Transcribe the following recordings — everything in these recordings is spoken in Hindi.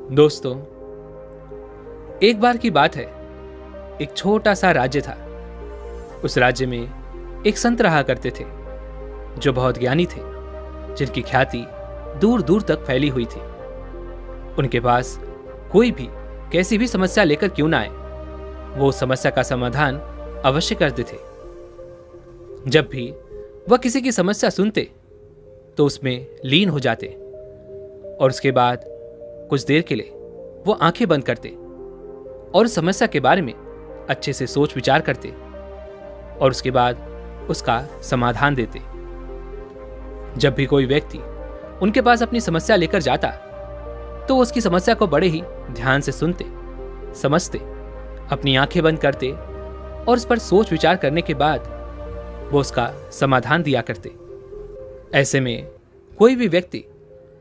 दोस्तों, एक बार की बात है। एक छोटा सा राज्य था। उस राज्य में एक संत रहा करते थे जो बहुत ज्ञानी थे, जिनकी ख्याति दूर दूर तक फैली हुई थी। उनके पास कोई भी कैसी भी समस्या लेकर क्यों ना आए, वो उस समस्या का समाधान अवश्य करते थे। जब भी वह किसी की समस्या सुनते तो उसमें लीन हो जाते और उसके बाद कुछ देर के लिए वो आंखें बंद करते और उस समस्या के बारे में अच्छे से सोच विचार करते और उसके बाद उसका समाधान देते। जब भी कोई व्यक्ति उनके पास अपनी समस्या लेकर जाता तो वो उसकी समस्या को बड़े ही ध्यान से सुनते, समझते, अपनी आंखें बंद करते और उस पर सोच विचार करने के बाद वो उसका समाधान दिया करते। ऐसे में कोई भी व्यक्ति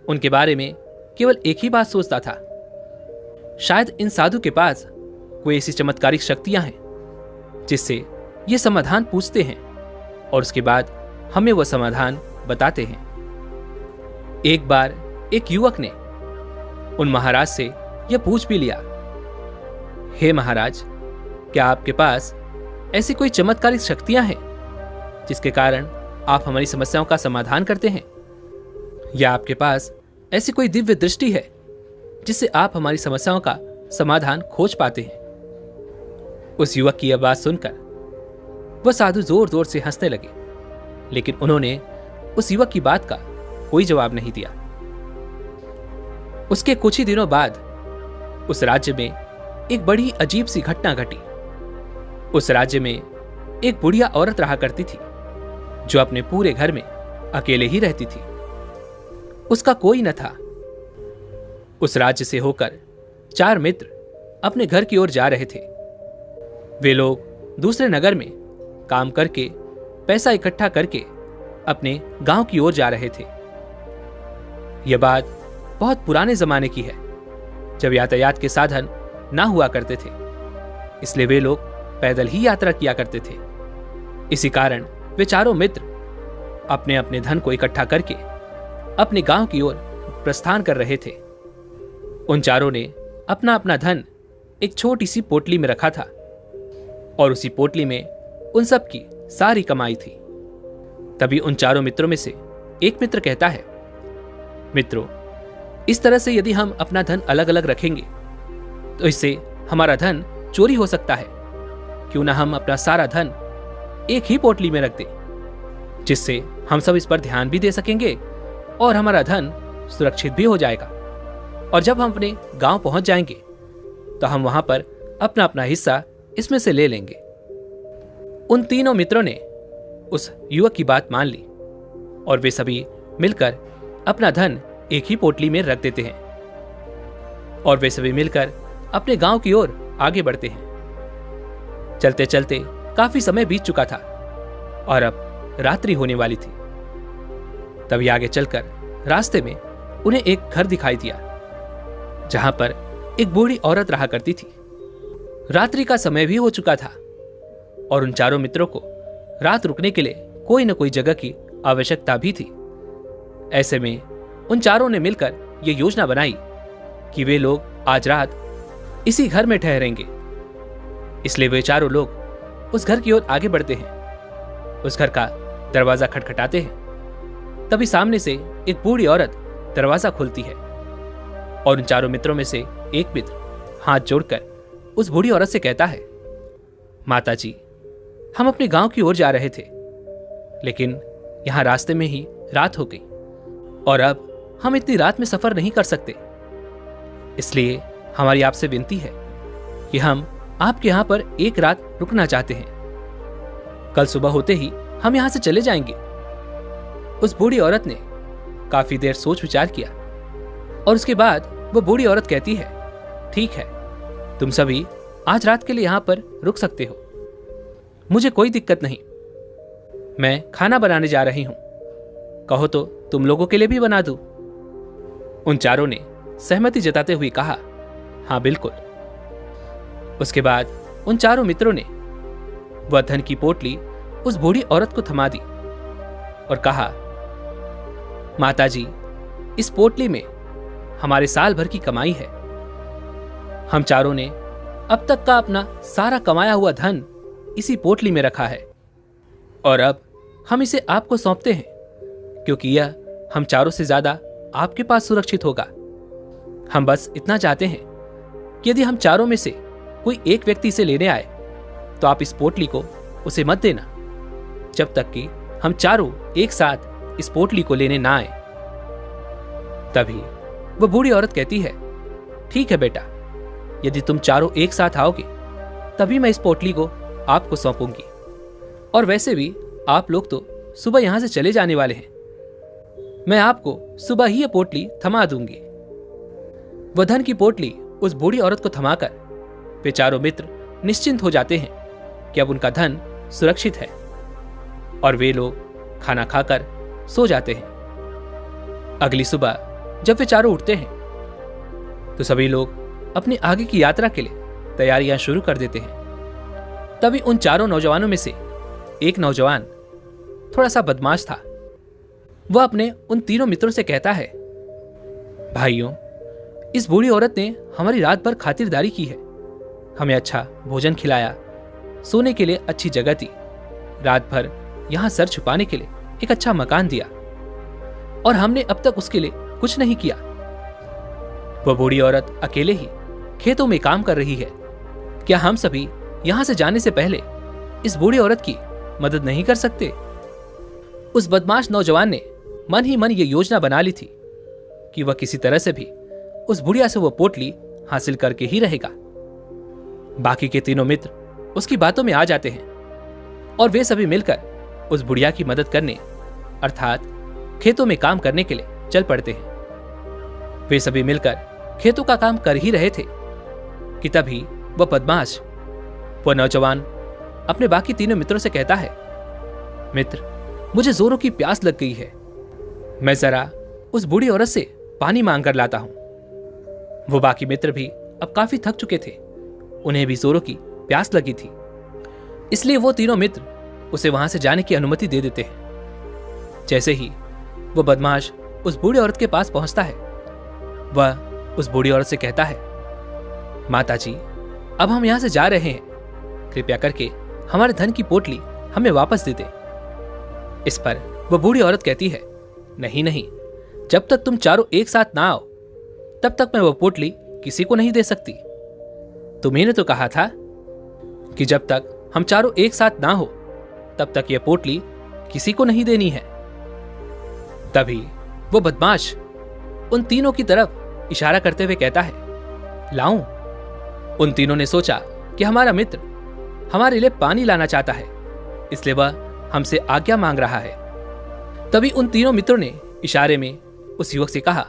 उनके बारे में केवल एक ही बात सोचता था, शायद इन साधु के पास कोई ऐसी चमत्कारिक शक्तियां हैं जिससे ये समाधान पूछते हैं और उसके बाद हमें वह समाधान बताते हैं। एक बार एक युवक ने उन महाराज से यह पूछ भी लिया, हे महाराज, क्या आपके पास ऐसी कोई चमत्कारिक शक्तियां हैं जिसके कारण आप हमारी समस्याओं का समाधान करते हैं, या आपके पास ऐसी कोई दिव्य दृष्टि है जिससे आप हमारी समस्याओं का समाधान खोज पाते हैं। उस युवक की यह बात सुनकर वह साधु जोर जोर से हंसने लगे, लेकिन उन्होंने उस युवक की बात का कोई जवाब नहीं दिया। उसके कुछ ही दिनों बाद उस राज्य में एक बड़ी अजीब सी घटना घटी। उस राज्य में एक बुढ़िया औरत रहा करती थी जो अपने पूरे घर में अकेले ही रहती थी। उसका कोई न था। उस राज्य से होकर 4 मित्र अपने घर की ओर जा रहे थे। वे लोग दूसरे नगर में काम करके पैसा इकट्ठा करके अपने गांव की ओर जा रहे थे। यह बात बहुत पुराने जमाने की है, जब यातायात के साधन ना हुआ करते थे, इसलिए वे लोग पैदल ही यात्रा किया करते थे। इसी कारण वे चारों मित्र अपने अपने धन को इकट्ठा करके अपने गांव की ओर प्रस्थान कर रहे थे। उन चारों ने अपना अपना धन एक छोटी सी पोटली में रखा था और उसी पोटली में उन सब की सारी कमाई थी। तभी उन चारों मित्रों में से एक मित्र कहता है, मित्रों, इस तरह से यदि हम अपना धन अलग अलग रखेंगे तो इससे हमारा धन चोरी हो सकता है। क्यों ना हम अपना सारा धन एक ही पोटली में रख दें, जिससे हम सब इस पर ध्यान भी दे सकेंगे और हमारा धन सुरक्षित भी हो जाएगा। और जब हम अपने गांव पहुंच जाएंगे तो हम वहां पर अपना अपना हिस्सा इसमें से ले लेंगे। उन तीनों मित्रों ने उस युवक की बात मान ली और वे सभी मिलकर अपना धन एक ही पोटली में रख देते हैं और वे सभी मिलकर अपने गांव की ओर आगे बढ़ते हैं। चलते चलते काफी समय बीत चुका था और अब रात्रि होने वाली थी। तभी आगे चलकर रास्ते में उन्हें एक घर दिखाई दिया जहां पर एक बूढ़ी औरत रहा करती थी। रात्रि का समय भी हो चुका था और उन चारों मित्रों को रात रुकने के लिए कोई न कोई जगह की आवश्यकता भी थी। ऐसे में उन चारों ने मिलकर यह योजना बनाई कि वे लोग आज रात इसी घर में ठहरेंगे। इसलिए वे चारों लोग उस घर की ओर आगे बढ़ते हैं। उस घर का दरवाजा खटखटाते हैं। तभी सामने से एक बूढ़ी औरत दरवाजा खोलती है और उन चारों मित्रों में से एक मित्र हाथ जोड़कर उस बूढ़ी औरत से कहता है, माता जी, हम अपने गांव की ओर जा रहे थे, लेकिन यहां रास्ते में ही रात हो गई और अब हम इतनी रात में सफर नहीं कर सकते। इसलिए हमारी आपसे विनती है कि हम आपके यहां पर एक रात रुकना चाहते हैं। कल सुबह होते ही हम यहां से चले जाएंगे। उस बूढ़ी औरत ने काफी देर सोच विचार किया और उसके बाद वह बूढ़ी औरत कहती है, ठीक है, तुम सभी आज रात के लिए यहां पर रुक सकते हो, मुझे कोई दिक्कत नहीं। मैं खाना बनाने जा रही हूं, कहो तो तुम लोगों के लिए भी बना दूं। उन चारों ने सहमति जताते हुए कहा, हाँ बिल्कुल। उसके बाद उन चारों मित्रों ने वह धन की पोटली उस बूढ़ी औरत को थमा दी और कहा, माताजी, इस पोटली में हमारे साल भर की कमाई है हम चारों ने अब तक का अपना सारा कमाया हुआ धन इसी पोटली में रखा है और अब हम इसे आपको सौंपते हैं, क्योंकि यह हम चारों से ज्यादा आपके पास सुरक्षित होगा। हम बस इतना चाहते हैं कि यदि हम चारों में से कोई एक व्यक्ति इसे लेने आए तो आप इस पोटली को उसे मत देना जब तक कि हम चारों एक साथ इस पोटली को लेने ना आए। तभी वो बूढ़ी औरत कहती है, ठीक है बेटा, यदि तुम चारों एक साथ आओगे तभी मैं इस पोटली को आपको सौंपूंगी। और वैसे भी आप लोग तो सुबह यहां से चले जाने वाले हैं, मैं आपको सुबह ही यह पोटली थमा दूंगी। वह धन की पोटली उस बूढ़ी औरत को थमाकर वे चारों मित्र निश्चिंत हो जाते हैं कि अब उनका धन सुरक्षित है और वे लोग खाना खाकर सो जाते हैं। अगली सुबह जब वे चारों उठते हैं तो सभी लोग अपनी आगे की यात्रा के लिए तैयारियां शुरू कर देते हैं। तभी उन चारों नौजवानों में से एक नौजवान थोड़ा सा बदमाश था। वह अपने उन तीनों मित्रों से कहता है, भाइयों, इस बूढ़ी औरत ने हमारी रात भर खातिरदारी की है, हमें अच्छा भोजन खिलाया, सोने के लिए अच्छी जगह दी, रात भर यहां सर छुपाने के लिए एक अच्छा मकान दिया और हमने अब तक उसके लिए कुछ नहीं किया। वह बूढ़ी औरत अकेले ही खेतों में काम कर रही है। क्या हम सभी यहां से जाने से पहले इस बूढ़ी औरत की मदद नहीं कर सकते? उस बदमाश नौजवान ने मन ही मन यह योजना बना ली थी कि वह किसी तरह से भी उस बुढ़िया से वह पोटली हासिल करके ही रहेगा। बाकी के तीनों मित्र उसकी बातों में आ जाते हैं और वे सभी मिलकर उस बुढ़िया की मदद करने अर्थात खेतों में काम करने के लिए चल पड़ते हैं। वे सभी मिलकर खेतों का काम कर ही रहे थे कि तभी वह बदमाश, वह नौजवान अपने बाकी तीनों मित्रों से कहता है, मित्र, मुझे जोरों की प्यास लग गई है, मैं जरा उस बूढ़ी औरत से पानी मांग कर लाता हूं। वो बाकी मित्र भी अब काफी थक चुके थे, उन्हें भी जोरों की प्यास लगी थी, इसलिए वो तीनों मित्र उसे वहां से जाने की अनुमति दे देते हैं। जैसे ही वो बदमाश उस बूढ़ी औरत के पास पहुंचता है, वह उस बूढ़ी औरत से कहता है, माताजी, अब हम यहां से जा रहे हैं, कृपया करके हमारे धन की पोटली हमें वापस दे दे। इस पर वह बूढ़ी औरत कहती है, नहीं नहीं, जब तक तुम चारों एक साथ ना आओ तब तक मैं वह पोटली किसी को नहीं दे सकती। तुम्हें तो कहा था कि जब तक हम चारों एक साथ ना हो तब तक यह पोटली किसी को नहीं देनी है। तभी वो बदमाश उन तीनों की तरफ इशारा करते हुए कहता है, लाऊं। उन तीनों ने सोचा कि हमारा मित्र हमारे लिए पानी लाना चाहता है, इसलिए वह हमसे आज्ञा मांग रहा है। तभी उन तीनों मित्रों ने इशारे में उस युवक से कहा,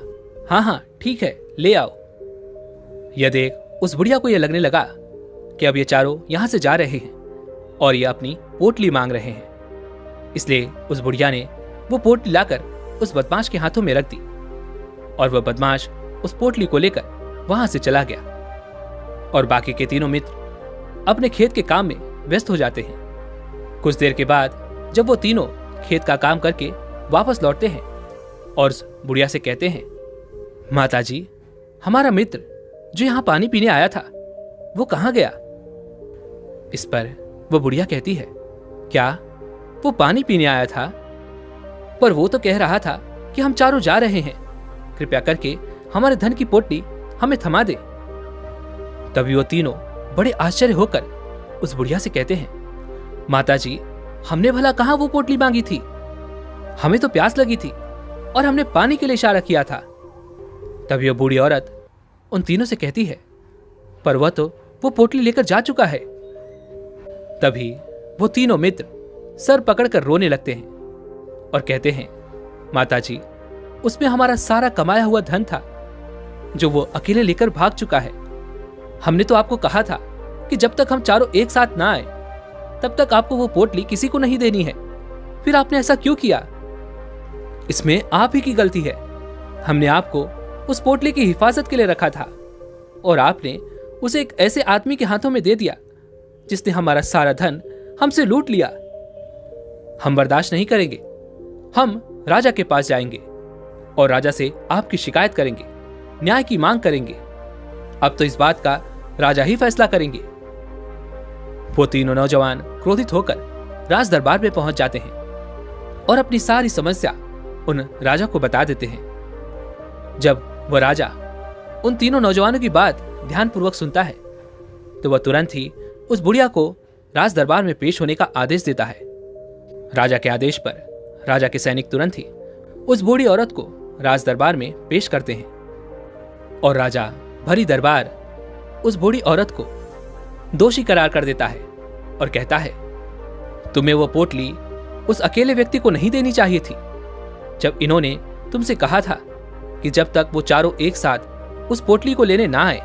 हाँ हाँ ठीक है, ले आओ। यह देख उस बुढ़िया को यह लगने लगा कि अब ये चारों यहां से जा रहे हैं और ये अपनी पोटली मांग रहे हैं, इसलिए उस बुढ़िया ने वो पोटली लाकर उस बदमाश के हाथों में रख दी और वह बदमाश उस पोटली को लेकर वहां से चला गया और बाकी के तीनों मित्र अपने खेत के काम में व्यस्त हो जाते हैं। कुछ देर के बाद जब वो तीनों खेत का काम करके वापस लौटते हैं और उस बुढ़िया से कहते हैं, माताजी, हमारा मित्र जो यहां पानी पीने आया था वो कहां गया? इस पर वो बुढ़िया कहती है, क्या वो पानी पीने आया था? पर वो तो कह रहा था कि हम चारों जा रहे हैं, कृपया करके हमारे धन की पोटली हमें थमा दे। तभी वो तीनों बड़े आश्चर्य होकर उस बुढ़िया से कहते हैं, माताजी, हमने भला कहां वो पोटली मांगी थी? हमें तो प्यास लगी थी और हमने पानी के लिए इशारा किया था। तभी वो बूढ़ी औरत उन तीनों से कहती है, पर वह तो वो पोटली लेकर जा चुका है। तभी वो तीनों मित्र सर पकड़कर रोने लगते हैं और कहते हैं, माताजी, उसमें हमारा सारा कमाया हुआ धन था जो वो अकेले लेकर भाग चुका है। हमने तो आपको कहा था कि जब तक हम चारों एक साथ ना आए तब तक आपको वो पोटली किसी को नहीं देनी है, फिर आपने ऐसा क्यों किया? इसमें आप ही की गलती है। हमने आपको उस पोटली की हिफाजत के लिए रखा था और आपने उसे एक ऐसे आदमी के हाथों में दे दिया जिसने हमारा सारा धन हमसे लूट लिया। हम बर्दाश्त नहीं करेंगे। हम राजा के पास जाएंगे और राजा से आपकी शिकायत करेंगे, न्याय की मांग करेंगे अब तो इस बात का राजा ही फैसला करेंगे। वो तीनों नौजवान क्रोधित होकर राज दरबार में पहुंच जाते हैं और अपनी सारी समस्या उन राजा को बता देते हैं। जब वह राजा उन तीनों नौजवानों की बात ध्यानपूर्वक सुनता है तो वह तुरंत ही उस बुढ़िया को राज दरबार में पेश होने का आदेश देता है। राजा के आदेश पर राजा के सैनिक तुरंत ही उस बूढ़ी औरत को राज दरबार में पेश करते हैं और राजा भरी दरबार उस बूढ़ी औरत को दोषी करार कर देता है और कहता है, तुम्हें वो पोटली उस अकेले व्यक्ति को नहीं देनी चाहिए थी। जब इन्होंने तुमसे कहा था कि जब तक वो चारों एक साथ उस पोटली को लेने ना आए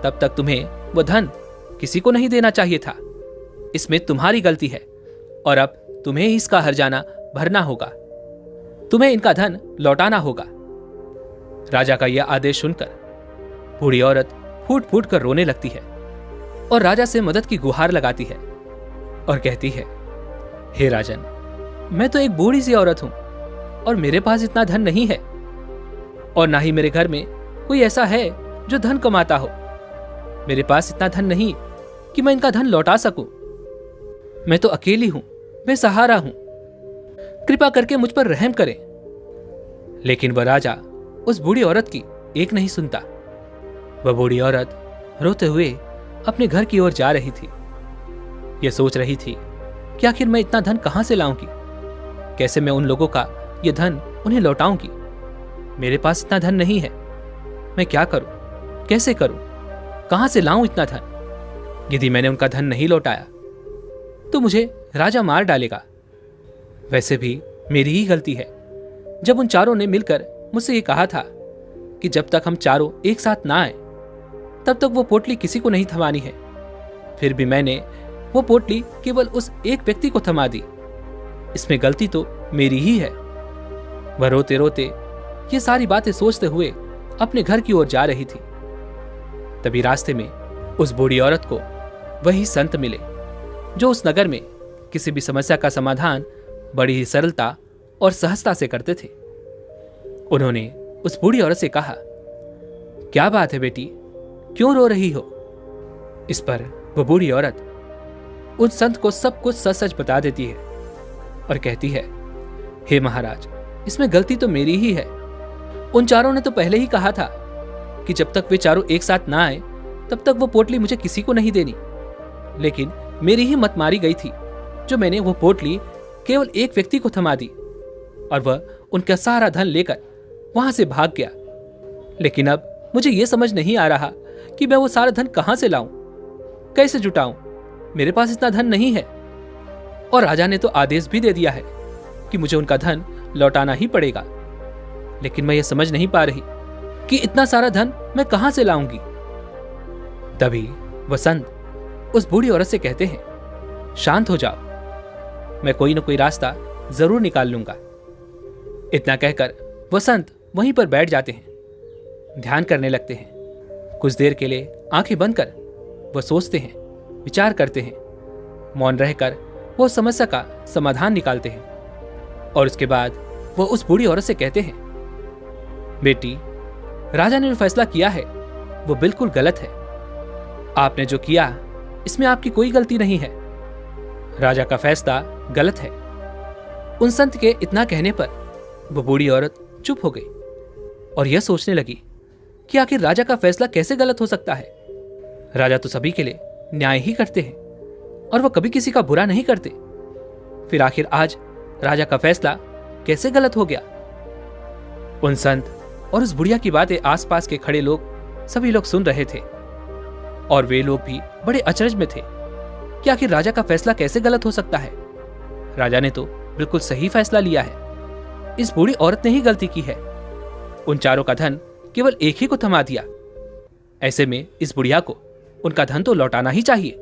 तब तक तुम्हें वो धन किसी को नहीं देना चाहिए था। इसमें तुम्हारी गलती है और अब तुम्हें इसका हर्जाना भरना होगा। तुम्हें इनका धन लौटाना होगा। राजा का यह आदेश सुनकर बूढ़ी औरत फूट फूट कर रोने लगती है और राजा से मदद की गुहार लगाती है और कहती है, हे राजन, मैं तो एक बूढ़ी सी औरत हूं और मेरे पास इतना धन नहीं है और ना ही मेरे घर में कोई ऐसा है जो धन कमाता हो। मेरे पास इतना धन नहीं कि मैं इनका धन लौटा सकूं। मैं तो अकेली हूं, बेसहारा हूं। कृपा करके मुझ पर रहम करें। लेकिन वह राजा उस बूढ़ी औरत की एक नहीं सुनता। वह बूढ़ी औरत रोते हुए अपने घर की ओर जा रही थी। यह सोच रही थी कि आखिर मैं इतना धन कहां से लाऊंगी, कैसे मैं उन लोगों का यह धन उन्हें लौटाऊंगी। मेरे पास इतना धन नहीं है। मैं क्या करूं, कैसे करूं, कहां से लाऊं इतना धन। यदि मैंने उनका धन नहीं लौटाया तो मुझे राजा मार डालेगा। वैसे भी मेरी ही गलती है। जब उन चारों ने मिलकर मुझसे ये कहा था कि जब तक हम चारों एक साथ ना आए तब तक वो पोटली किसी को नहीं थमानी है, फिर भी मैंने वो पोटली केवल उस एक व्यक्ति को थमा दी। इसमें गलती तो मेरी ही है। वह रोते रोते ये सारी बातें सोचते हुए अपने घर की ओर जा रही थी। तभी रास्ते में उस बूढ़ी औरत को वही संत मिले जो उस नगर में किसी भी समस्या का समाधान बड़ी ही सरलता और सहजता से करते थे। उन्होंने उस बूढ़ी औरत से कहा, क्या बात है बेटी, क्यों रो रही हो? इस पर वह बूढ़ी औरत उस संत को सब कुछ सच सच बता देती है और कहती है, हे महाराज, इसमें गलती तो मेरी ही है। उन चारों ने तो पहले ही कहा था कि जब तक वे चारों एक साथ ना आए तब तक वो पोटली मुझे किसी को नहीं देनी। लेकिन मेरी ही मत मारी गई थी जो मैंने वो पोटली केवल एक व्यक्ति को थमा दी और वह उनका सारा धन लेकर वहां से भाग गया। लेकिन अब मुझे यह समझ नहीं आ रहा कि मैं वो सारा धन कहां से लाऊं, कैसे जुटाऊं। मेरे पास इतना धन नहीं है और राजा ने तो आदेश भी दे दिया है कि मुझे उनका धन लौटाना ही पड़ेगा। लेकिन मैं ये समझ नहीं पा रही कि इतना सारा धन मैं कहां से लाऊंगी। तभी वसंत उस बूढ़ी औरत से कहते हैं, शांत हो जाओ, मैं कोई ना कोई रास्ता जरूर निकाल लूंगा। इतना कहकर वसंत वहीं पर बैठ जाते हैं, ध्यान करने लगते हैं। कुछ देर के लिए आंखें बंद कर वह सोचते हैं, विचार करते हैं। मौन रहकर वो समस्या का समाधान निकालते हैं और उसके बाद वो उस बूढ़ी औरत से कहते हैं, बेटी, राजा ने जो फैसला किया है वो बिल्कुल गलत है। आपने जो किया इसमें आपकी कोई गलती नहीं है। राजा का फैसला गलत है। उन संत के इतना कहने पर वो बूढ़ी औरत चुप हो गई और यह सोचने लगी कि आखिर राजा का फैसला कैसे गलत हो सकता है। राजा तो सभी के लिए न्याय ही करते हैं और वह कभी किसी का बुरा नहीं करते। फिर आखिर आज राजा का फैसला कैसे गलत हो गया? उन संत और उस बुढ़िया की बातें आसपास के खड़े लोग सभी लोग सुन रहे थे और वे लोग भी बड़े अचरज में थे कि आखिर राजा का फैसला कैसे गलत हो सकता है। राजा ने तो बिल्कुल सही फैसला लिया है। इस बूढ़ी औरत ने ही गलती की है। उन चारों का धन केवल एक ही को थमा दिया। ऐसे में इस बुढ़िया को उनका धन तो लौटाना ही चाहिए।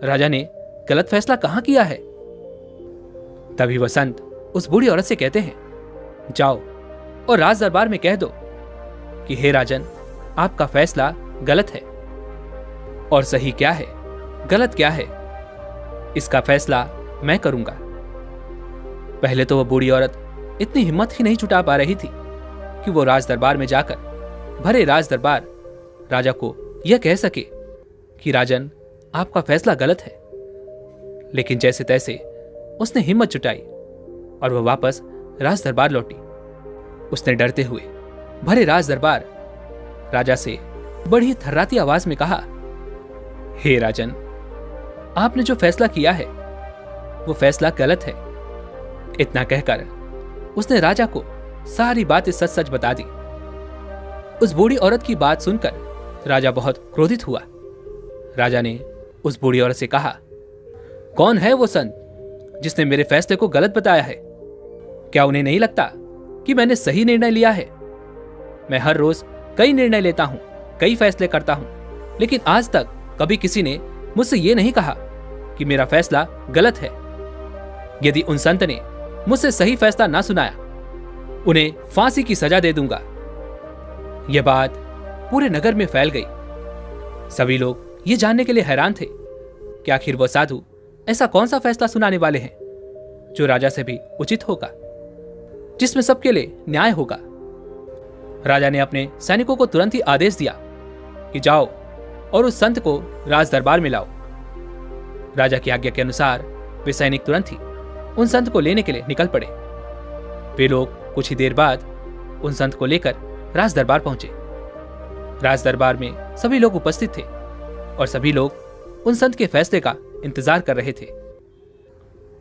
राजा ने गलत फैसला कहां किया है? तभी वसंत उस बूढ़ी औरत से कहते हैं, जाओ और राज दरबार में कह दो कि हे राजन, आपका फैसला गलत है और सही क्या है, गलत क्या है, इसका फैसला मैं करूंगा। पहले तो वह बूढ़ी औरत इतनी हिम्मत ही नहीं जुटा पा रही थी कि वो राज दरबार में जाकर भरे राज दरबार राजा को यह कह सके कि राजन, आपका फैसला गलत है। लेकिन जैसे तैसे उसने हिम्मत जुटाई और वह वापस राज दरबार लौटी। उसने डरते हुए भरे राज दरबार राजा से बड़ी थर्राती आवाज में कहा, हे राजन, आपने जो फैसला किया है वो फैसला गलत है। इतना कहकर उसने राजा को सारी बातें सच सच बता दी। उस बूढ़ी औरत की बात सुनकर राजा बहुत क्रोधित हुआ। राजा ने उस बूढ़ी औरत से कहा, कौन है वो संत जिसने मेरे फैसले को गलत बताया है? क्या उन्हें नहीं लगता कि मैंने सही निर्णय लिया है? मैं हर रोज कई निर्णय लेता हूं, कई फैसले करता हूं, लेकिन आज तक कभी किसी ने मुझसे यह नहीं कहा कि मेरा फैसला गलत है। यदि उन संत ने मुझसे सही फैसला ना सुनाया, उन्हें फांसी की सजा दे दूंगा। यह बात पूरे नगर में फैल गई। सभी लोग ये जानने के लिए हैरान थे कि आखिर वह साधु ऐसा कौन सा फैसला सुनाने वाले हैं जो राजा से भी उचित होगा, जिसमें सबके लिए न्याय होगा। राजा ने अपने सैनिकों को तुरंत ही आदेश दिया कि जाओ और उस संत को राज दरबार में लाओ। राजा की आज्ञा के अनुसार वे सैनिक तुरंत ही उन संत को लेने के लिए निकल पड़े। वे लोग कुछ ही देर बाद उन संत को लेकर राज दरबार पहुंचे। राज दरबार में सभी लोग उपस्थित थे और सभी लोग उन संत के फैसले का इंतजार कर रहे थे।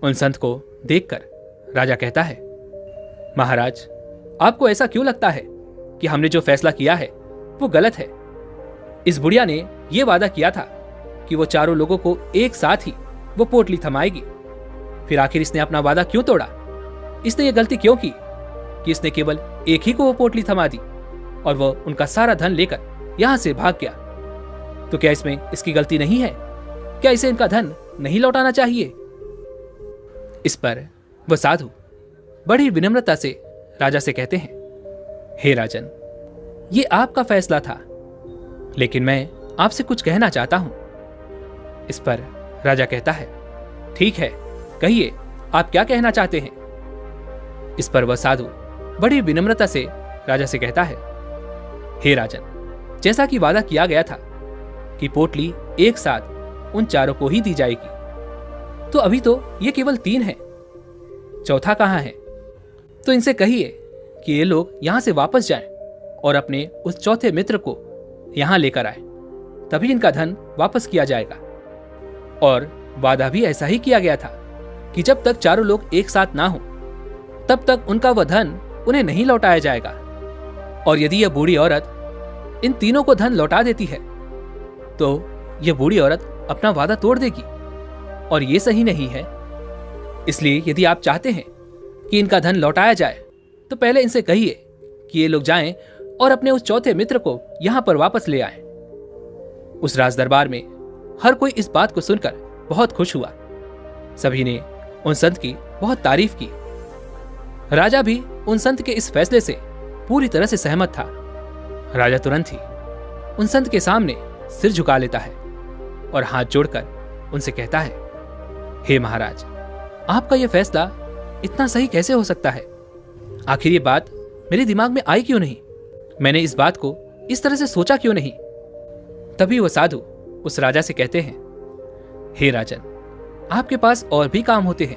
उन संत को देखकर राजा कहता है, महाराज, आपको ऐसा क्यों लगता है कि हमने जो फैसला किया है वो गलत है? इस बुढ़िया ने यह वादा किया था कि वो चारों लोगों को एक साथ ही वो पोटली थमाएगी। फिर आखिर इसने अपना वादा क्यों तोड़ा? इसने ये गलती क्यों की कि इसने केवल एक ही को वो पोटली थमा दी और वह उनका सारा धन लेकर यहां से भाग गया? तो क्या इसमें इसकी गलती नहीं है? क्या इसे इनका धन नहीं लौटाना चाहिए? इस पर वह साधु बड़ी विनम्रता से राजा से कहते हैं, हे राजन, ये आपका फैसला था, लेकिन मैं आपसे कुछ कहना चाहता हूं। इस पर राजा कहता है, ठीक है, कहिए, आप क्या कहना चाहते हैं? इस पर वह साधु बड़ी विनम्रता से राजा से कहता है, हे राजन, जैसा कि वादा किया गया था कि पोटली एक साथ उन चारों को ही दी जाएगी, तो अभी तो ये केवल 3 है, चौथा कहां है? तो इनसे कहिए कि ये लोग यहां से वापस जाएं और अपने उस चौथे मित्र को यहां लेकर आए, तभी इनका धन वापस किया जाएगा। और वादा भी ऐसा ही किया गया था कि जब तक चारों लोग एक साथ ना हो तब तक उनका वह धन उन्हें नहीं लौटाया जाएगा। और यदि यह बूढ़ी औरत इन तीनों को धन लौटा देती है तो यह बूढ़ी औरत अपना वादा तोड़ देगी, और यह सही नहीं है। इसलिए यदि आप चाहते हैं कि इनका धन लौटाया जाए तो पहले इनसे कहिए कि ये लोग जाएं और अपने उस चौथे मित्र को यहां पर वापस ले आएं। उस राज दरबार में हर कोई इस बात को सुनकर बहुत खुश हुआ। सभी ने उन संत की बहुत तारीफ की। राजा भी उन संत के इस फैसले से पूरी तरह से सहमत था। राजा तुरंत ही उन संत के सामने सिर झुका लेता है और हाथ जोड़कर उनसे कहता है, हे महाराज, आपका यह फैसला इतना सही कैसे हो सकता है? आखिर ये बात मेरे दिमाग में आई क्यों नहीं? मैंने इस बात को इस तरह से सोचा क्यों नहीं? तभी वो साधु उस राजा से कहते हैं, हे राजन, आपके पास और भी काम होते हैं।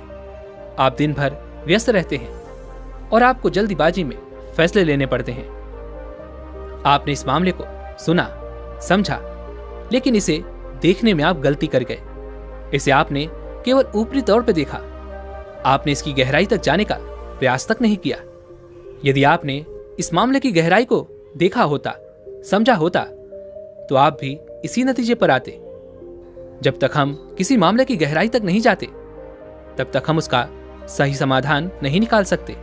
आप दिन भर व्यस्त रहते हैं और आपको जल्दीबाजी में फैसले लेने पड़ते हैं। आपने इस मामले को सुना, समझा, लेकिन इसे देखने में आप गलती कर गए। इसे आपने केवल ऊपरी तौर पे देखा। आपने इसकी गहराई तक जाने का प्रयास तक नहीं किया। यदि आपने इस मामले की गहराई को देखा होता, समझा होता, तो आप भी इसी नतीजे पर आते। जब तक हम किसी मामले की गहराई तक नहीं जाते तब तक हम उसका सही समाधान नहीं निकाल सकते।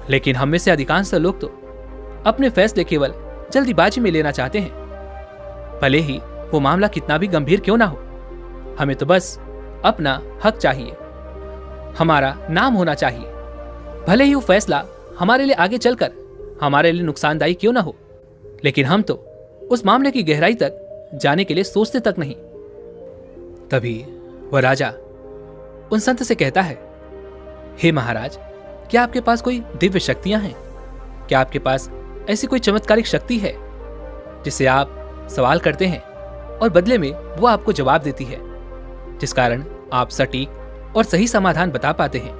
लेकिन हम में से अधिकांश लोग तो अपने फैसले केवल जल्दीबाजी में लेना चाहते हैं, भले ही वो मामला कितना भी गंभीर क्यों ना हो। हमें तो बस अपना हक चाहिए, हमारा नाम होना चाहिए, भले ही वो फैसला हमारे लिए आगे चलकर हमारे लिए नुकसानदायी क्यों ना हो। लेकिन हम तो उस मामले की गहराई तक जाने के लिए सोचते तक नहीं। तभी वह राजा उन संत से कहता है, हे महाराज, क्या आपके पास कोई दिव्य शक्तियां हैं? क्या आपके पास ऐसी कोई चमत्कारिक शक्ति है जिससे आप सवाल करते हैं और बदले में वो आपको जवाब देती है, जिस कारण आप सटीक और सही समाधान बता पाते हैं।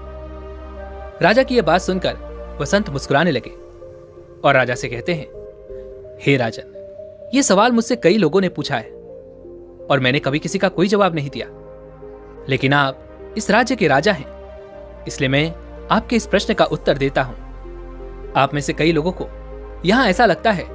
राजा की यह बात सुनकर वसंत मुस्कुराने लगे और राजा से कहते हैं, हे राजन, ये सवाल मुझसे कई लोगों ने पूछा है और मैंने कभी किसी का कोई जवाब नहीं दिया, लेकिन आप इस राज्य के राजा हैं, इसलिए मैं आपके इस प्रश्न का उत्तर देता हूं। आप में से कई लोगों को यहां ऐसा लगता है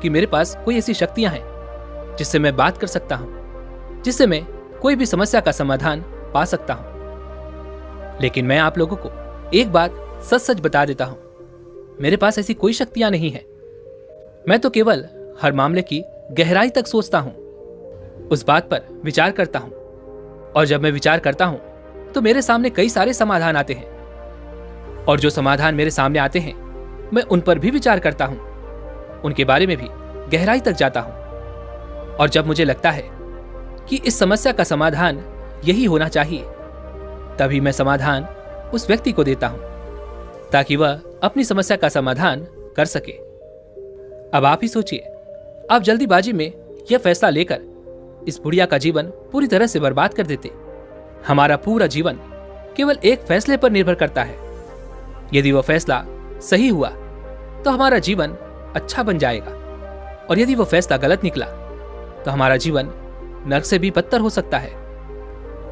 कि मेरे पास कोई ऐसी शक्तियां हैं जिससे मैं बात कर सकता हूं, जिससे मैं कोई भी समस्या का समाधान पा सकता हूं। लेकिन मैं आप लोगों को एक बात सच सच बता देता हूं, मेरे पास ऐसी कोई शक्तियां नहीं है। मैं तो केवल हर मामले की गहराई तक सोचता हूं, उस बात पर विचार करता हूं, और जब मैं विचार करता हूं तो मेरे सामने कई सारे समाधान आते हैं, और जो समाधान मेरे सामने आते हैं मैं उन पर भी विचार करता हूं, उनके बारे में भी गहराई तक जाता हूं, और जब मुझे लगता है कि इस समस्या का समाधान यही होना चाहिए, तभी मैं समाधान उस व्यक्ति को देता हूं ताकि वह अपनी समस्या का समाधान कर सके। अब आप ही सोचिए, आप जल्दीबाजी में यह फैसला लेकर इस बुढ़िया का जीवन पूरी तरह से बर्बाद कर देते। हमारा पूरा जीवन केवल एक फैसले पर निर्भर करता है। यदि वह फैसला सही हुआ तो हमारा जीवन अच्छा बन जाएगा, और यदि वह फैसला गलत निकला तो हमारा जीवन नरक से भी बदतर हो सकता है।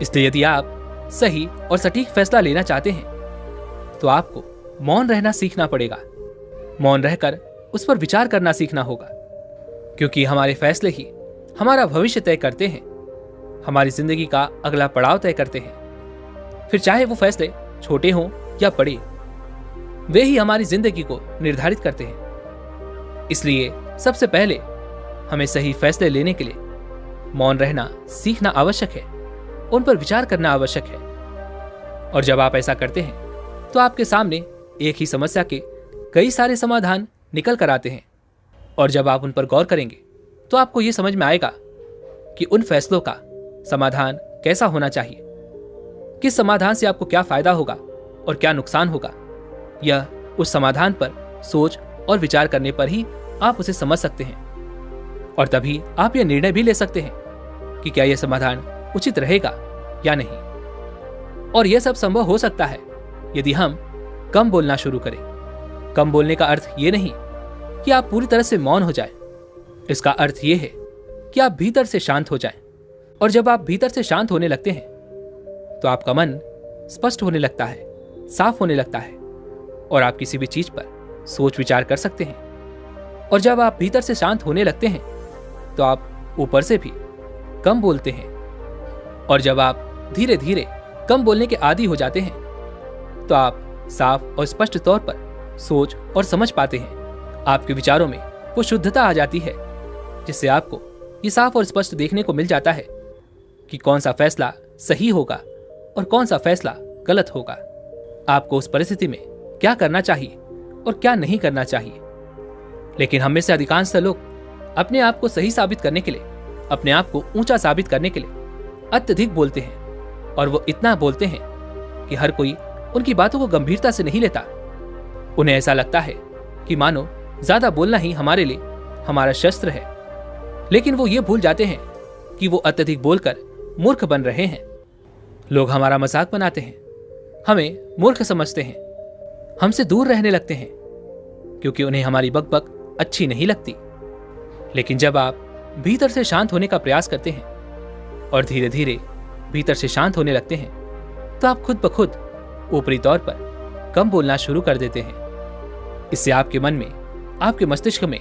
इसलिए यदि आप सही और सटीक फैसला लेना चाहते हैं तो आपको मौन रहना सीखना पड़ेगा। मौन रहकर उस पर विचार करना सीखना होगा, क्योंकि हमारे फैसले ही हमारा भविष्य तय करते हैं, हमारी जिंदगी का अगला पड़ाव तय करते हैं। फिर चाहे वो फैसले छोटे हों या बड़े, वे ही हमारी जिंदगी को निर्धारित करते हैं। इसलिए सबसे पहले हमें सही फैसले लेने के लिए मौन रहना सीखना आवश्यक है, उन पर विचार करना आवश्यक है। और जब आप ऐसा करते हैं तो आपके सामने एक ही समस्या के कई सारे समाधान निकल कर आते हैं, और जब आप उन पर गौर करेंगे तो आपको यह समझ में आएगा कि उन फैसलों का समाधान कैसा होना चाहिए, किस समाधान से आपको क्या फायदा होगा और क्या नुकसान होगा। यह उस समाधान पर सोच और विचार करने पर ही आप उसे समझ सकते हैं, और तभी आप यह निर्णय भी ले सकते हैं कि क्या यह समाधान उचित रहेगा या नहीं। और यह सब संभव हो सकता है यदि हम कम बोलना शुरू करें। कम बोलने का अर्थ यह नहीं कि आप पूरी तरह से मौन हो जाएं। इसका अर्थ यह है कि आप भीतर से शांत हो जाएं, और जब आप भीतर से शांत होने लगते हैं तो आपका मन स्पष्ट होने लगता है, साफ होने लगता है, और आप किसी भी चीज पर सोच विचार कर सकते हैं। और जब आप भीतर से शांत होने लगते हैं तो आप ऊपर से भी कम बोलते हैं, और जब आप धीरे धीरे कम बोलने के आदी हो जाते हैं तो आप साफ और स्पष्ट तौर पर सोच और समझ पाते हैं। आपके विचारों में वो शुद्धता आ जाती है जिससे आपको ये साफ और स्पष्ट देखने को मिल जाता है कि कौन सा फैसला सही होगा और कौन सा फैसला गलत होगा। आपको उस परिस्थिति में क्या करना चाहिए और क्या नहीं करना चाहिए। लेकिन हम में से अधिकांश लोग अपने आप को सही साबित करने के लिए, अपने आप को ऊंचा साबित करने के लिए अत्यधिक बोलते हैं, और वो इतना बोलते हैं कि हर कोई उनकी बातों को गंभीरता से नहीं लेता। उन्हें ऐसा लगता है कि मानो ज्यादा बोलना ही हमारे लिए हमारा शस्त्र है। लेकिन वो ये भूल जाते हैं कि वो अत्यधिक बोलकर मूर्ख बन रहे हैं। लोग हमारा मजाक बनाते हैं, हमें मूर्ख समझते हैं, हमसे दूर रहने लगते हैं, क्योंकि उन्हें हमारी बकबक अच्छी नहीं लगती। लेकिन जब आप भीतर से शांत होने का प्रयास करते हैं और धीरे धीरे भीतर से शांत होने लगते हैं तो आप खुद ब खुद ऊपरी तौर पर कम बोलना शुरू कर देते हैं। इससे आपके मन में, आपके मस्तिष्क में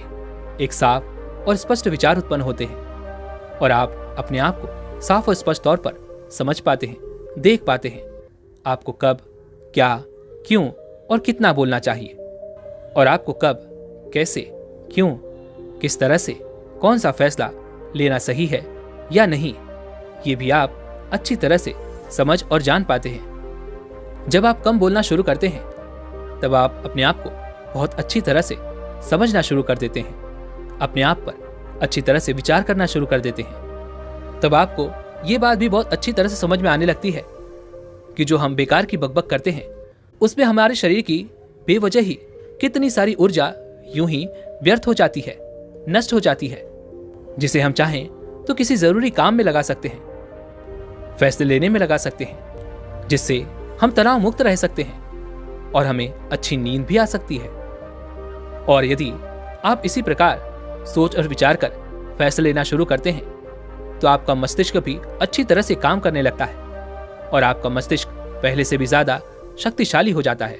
एक साफ और स्पष्ट विचार उत्पन्न होते हैं, और आप अपने आप को साफ और स्पष्ट तौर पर समझ पाते हैं, देख पाते हैं आपको कब, क्या, क्यों और कितना बोलना चाहिए, और आपको कब, कैसे, क्यों, किस तरह से कौन सा फैसला लेना सही है या नहीं, ये भी आप अच्छी तरह से समझ और जान पाते हैं। जब आप कम बोलना शुरू करते हैं तब आप अपने आप को बहुत अच्छी तरह से समझना शुरू कर देते हैं, अपने आप पर अच्छी तरह से विचार करना शुरू कर देते हैं। तब आपको ये बात भी बहुत अच्छी तरह से समझ में आने लगती है कि जो हम बेकार की बकबक करते हैं उसमें हमारे शरीर की बेवजह ही कितनी सारी ऊर्जा यूं ही व्यर्थ हो जाती है, नष्ट हो जाती है। जिसे हम चाहें तो किसी जरूरी काम में लगा सकते हैं, फैसले लेने में लगा सकते हैं, जिससे हम तनाव मुक्त रह सकते हैं और हमें अच्छी नींद भी आ सकती है। और यदि आप इसी प्रकार सोच और विचार कर फैसले लेना शुरू करते हैं तो आपका मस्तिष्क भी अच्छी तरह से काम करने लगता है और आपका मस्तिष्क पहले से भी ज्यादा शक्तिशाली हो जाता है।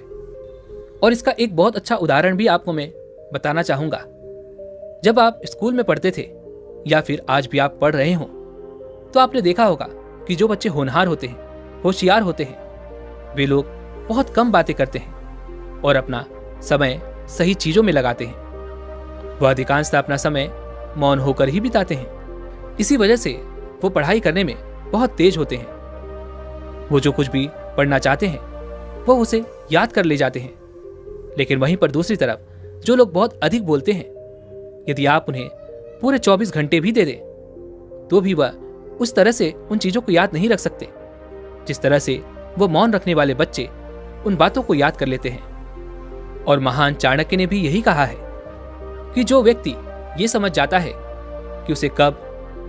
और इसका एक बहुत अच्छा उदाहरण भी आपको मैं बताना चाहूंगा। जब आप स्कूल में पढ़ते थे या फिर आज भी आप पढ़ रहे हो तो आपने देखा होगा कि जो बच्चे होनहार होते हैं, होशियार होते हैं, वे लोग बहुत कम बातें करते हैं और अपना समय सही चीजों में लगाते हैं। वह अधिकांशतः अपना समय मौन होकर ही बिताते हैं। इसी वजह से वो पढ़ाई करने में बहुत तेज होते हैं। वो जो कुछ भी पढ़ना चाहते हैं वो उसे याद कर ले जाते हैं। लेकिन वहीं पर दूसरी तरफ जो लोग बहुत अधिक बोलते हैं, यदि आप उन्हें पूरे 24 घंटे भी दे दें तो भी वह उस तरह से उन चीजों को याद नहीं रख सकते जिस तरह से वो मौन रखने वाले बच्चे उन बातों को याद कर लेते हैं। और महान चाणक्य ने भी यही कहा है कि जो व्यक्ति ये समझ जाता है कि उसे कब,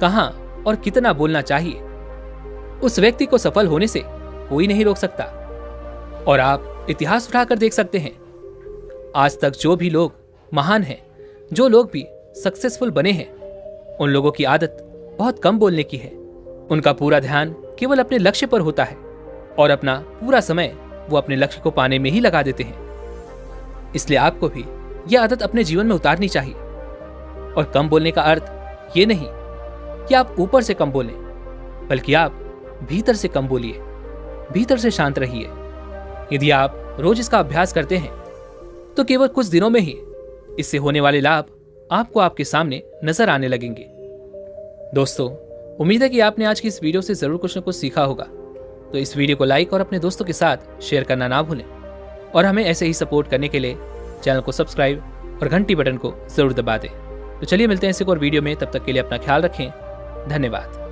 कहां और कितना बोलना चाहिए, उस व्यक्ति को सफल होने से कोई नहीं रोक सकता। और आप इतिहास उठाकर देख सकते हैं, आज तक जो भी लोग महान हैं, जो लोग भी सक्सेसफुल बने हैं, उन लोगों की आदत बहुत कम बोलने की है। उनका पूरा ध्यान केवल अपने लक्ष्य पर होता है और अपना पूरा समय वो अपने लक्ष्य को पाने में ही लगा देते हैं। इसलिए आपको भी यह आदत अपने जीवन में उतारनी चाहिए। और कम बोलने का अर्थ ये नहीं कि आप ऊपर से कम बोलें, बल्कि आप भीतर से कम बोलिए, भीतर से शांत रहिए। यदि आप रोज इसका अभ्यास करते हैं तो केवल कुछ दिनों में ही इससे होने वाले लाभ आपको आपके सामने नजर आने लगेंगे। दोस्तों, उम्मीद है कि आपने आज की इस वीडियो से जरूर कुछ न कुछ सीखा होगा। तो इस वीडियो को लाइक और अपने दोस्तों के साथ शेयर करना ना भूलें और हमें ऐसे ही सपोर्ट करने के लिए चैनल को सब्सक्राइब और घंटी बटन को जरूर दबा दें। तो चलिए मिलते हैं इसी एक और वीडियो में। तब तक के लिए अपना ख्याल रखें। धन्यवाद।